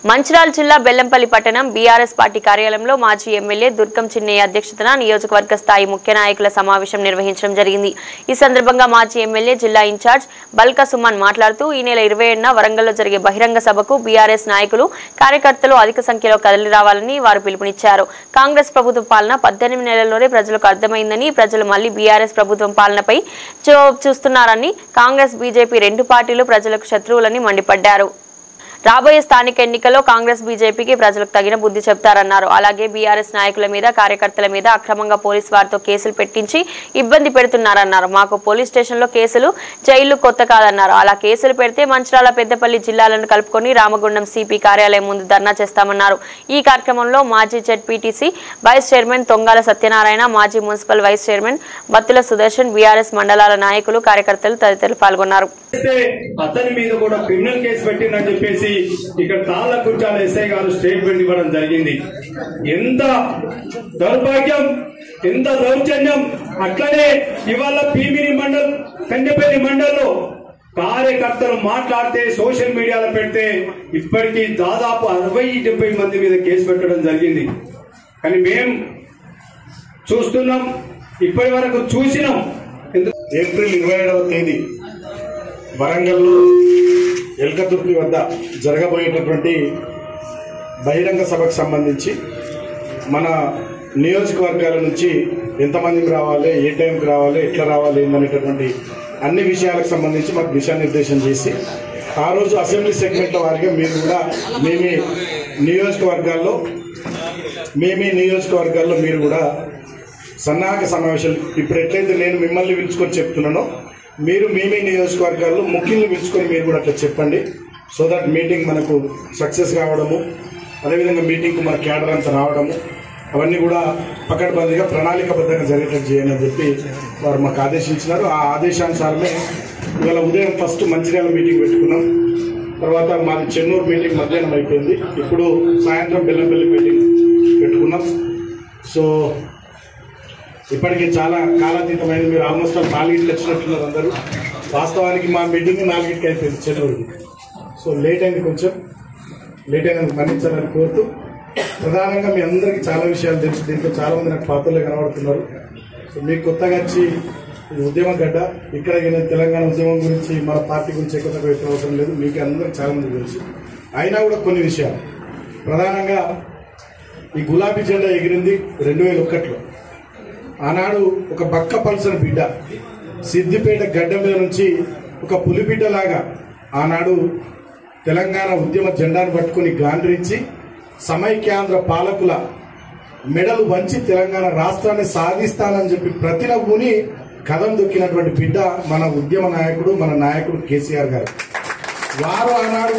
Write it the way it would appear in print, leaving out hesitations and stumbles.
మంచిర్యాల జిల్లా బెల్లంపల్లి పట్టణం BRS party కార్యాలయంలో మాజీ ఎమ్మెల్యే దుర్గం చిన్నయ్య అధ్యక్షతన నియోజకవర్గ స్థాయి ముఖ్య నాయకుల సమావేశం నిర్వహించడం జరిగింది। ఈ సందర్భంగా మాజీ ఎమ్మెల్యే జిల్లా ఇన్ఛార్జ్ బల్కా సుమన్ మాట్లాడుతూ ఈ నెల 27న వరంగల్లో జరిగే బహిరంగ సభకు బీఆర్ఎస్ నాయకులు కార్యకర్తలు అధిక సంఖ్యలో కదలి రావాలని వారు పిలుపునిచ్చారు। కాంగ్రెస్ ప్రభుత్వ పాలన 18 నెలల్లోనే ప్రజలకు అర్థమైందని, ప్రజలు మళ్లీ బీఆర్ఎస్ ప్రభుత్వం పాలనపై చూస్తున్నారని, కాంగ్రెస్ బీజేపీ రెండు పార్టీలు ప్రజలకు శత్రువులని మండిపడ్డారు। రాబోయే స్థానిక ఎన్నికల్లో కాంగ్రెస్ బీజేపీకి ప్రజలకు తగిన బుద్ధి చెప్తారన్నారు। అలాగే బీఆర్ఎస్ నాయకుల మీద, కార్యకర్తల మీద అక్రమంగా పోలీసు వారితో కేసులు పెట్టించి ఇబ్బంది పెడుతున్నారన్నారు। మాకు పోలీస్ స్టేషన్లో కేసులు, జైళ్లు కొత్త కాదన్నారు। అలా కేసులు పెడితే మంచిర్యాల, పెద్దపల్లి జిల్లాలను కలుపుకొని రామగుండం సిపి కార్యాలయం ముందు ధర్నా చేస్తామన్నారు। ఈ కార్యక్రమంలో మాజీ ZPTC vice chairman Tongala Satyanarayana, మాజీ municipal vice chairman Battula Sudarshan, BRS మండలాల నాయకులు, కార్యకర్తలు తదితరులు పాల్గొన్నారు। అతని మీద కూడా క్రిమినల్ కేసు పెట్టిందని చెప్పేసి ఇక్కడ తాళ్లకుంచాల ఎస్ఐ గారు స్టేట్మెంట్ ఇవ్వడం జరిగింది। ఎంత దౌర్భాగ్యం, ఎంత దౌర్జన్యం! అట్లనే ఇవాళ భీమిని మండల్, కంజపల్లి మండల్లో కార్యకర్తలు మాట్లాడితే సోషల్ మీడియాలో పెడితే ఇప్పటికీ దాదాపు 60-70 మంది మీద కేసు పెట్టడం జరిగింది। కానీ మేం చూస్తున్నాం, ఇప్పటి వరకు చూసినాం। ఏప్రిల్ 27వ తేదీ వరంగల్లో ఎల్కతుర్తి వద్ద జరగబోయేటటువంటి బహిరంగ సభకు సంబంధించి మన నియోజకవర్గాల నుంచి ఎంతమందికి రావాలి, ఏ టైంకి రావాలి, ఎట్లా రావాలి అనేటటువంటి అన్ని విషయాలకు సంబంధించి మాకు దిశానిర్దేశం చేసి ఆ రోజు అసెంబ్లీ సెగ్మెంట్ల వారిగా మీరు కూడా మేమే నియోజకవర్గాల్లో మీరు కూడా సన్నాహక సమావేశాలు ఇప్పుడు ఎట్లయితే నేను మిమ్మల్ని పిలుచుకొని చెప్తున్నానో మీరు మేమే నియోజకవర్గాల్లో ముఖ్యంగా పిలుచుకొని మీరు కూడా అట్లా చెప్పండి। సో దట్ మీటింగ్ మనకు సక్సెస్ కావడము, అదేవిధంగా మీటింగ్కు మన క్యాడర్ అంతా రావడము, అవన్నీ కూడా పకడ్బందీగా ప్రణాళికబద్ధంగా జరిగేటట్టు చేయాలని చెప్పి వారు మాకు ఆదేశించినారు। ఆ ఆదేశానుసారమే ఇవాళ ఉదయం ఫస్ట్ మంచిర్యాల మీటింగ్ పెట్టుకున్నాం, తర్వాత మాది చెన్నూరు మీటింగ్ మధ్యాహ్నం అయిపోయింది, ఇప్పుడు సాయంత్రం బెల్లంపల్లి మీటింగ్ పెట్టుకున్నాం। సో ఇప్పటికీ చాలా కాలాతీతమైంది, మీరు ఆల్మోస్ట్ 4కి వచ్చినట్టున్నారు అందరూ। వాస్తవానికి మా మీటింగ్ 4కి అయిపోయింది చెన్నూరుకి। సో లేట్ అయింది, కొంచెం లేట్ అయినందుకు మన్నించాలని కోరుతూ, ప్రధానంగా మీ అందరికీ చాలా విషయాలు తెలుసు, దీంట్లో చాలా మంది నాకు పాత్రలే కనబడుతున్నారు। సో మీకు కొత్తగా వచ్చి ఉద్యమ గడ్డ, ఇక్కడ తెలంగాణ ఉద్యమం గురించి, మన పార్టీ గురించి ఎక్కువ పెట్టిన అవసరం లేదు, మీకు అందరికీ చాలా మంది తెలుసు। అయినా కూడా కొన్ని విషయాలు, ప్రధానంగా ఈ గులాబీ జెండా ఎగిరింది 2001లో। ఆనాడు ఒక బక్క పల్సర్ బిడ్డ సిద్దిపేట గడ్డ మీద నుంచి ఒక పులిబిడ్డలాగా ఆనాడు తెలంగాణ ఉద్యమ జెండాను పట్టుకుని గాండ్రించి సమైక్యాంధ్ర పాలకుల మెడలు వంచి తెలంగాణ రాష్ట్రాన్ని సాధిస్తానని చెప్పి ప్రతినవ్వుని కదం దొక్కినటువంటి బిడ్డ మన ఉద్యమ నాయకుడు, మన నాయకుడు కేసీఆర్ గారు। వారు ఆనాడు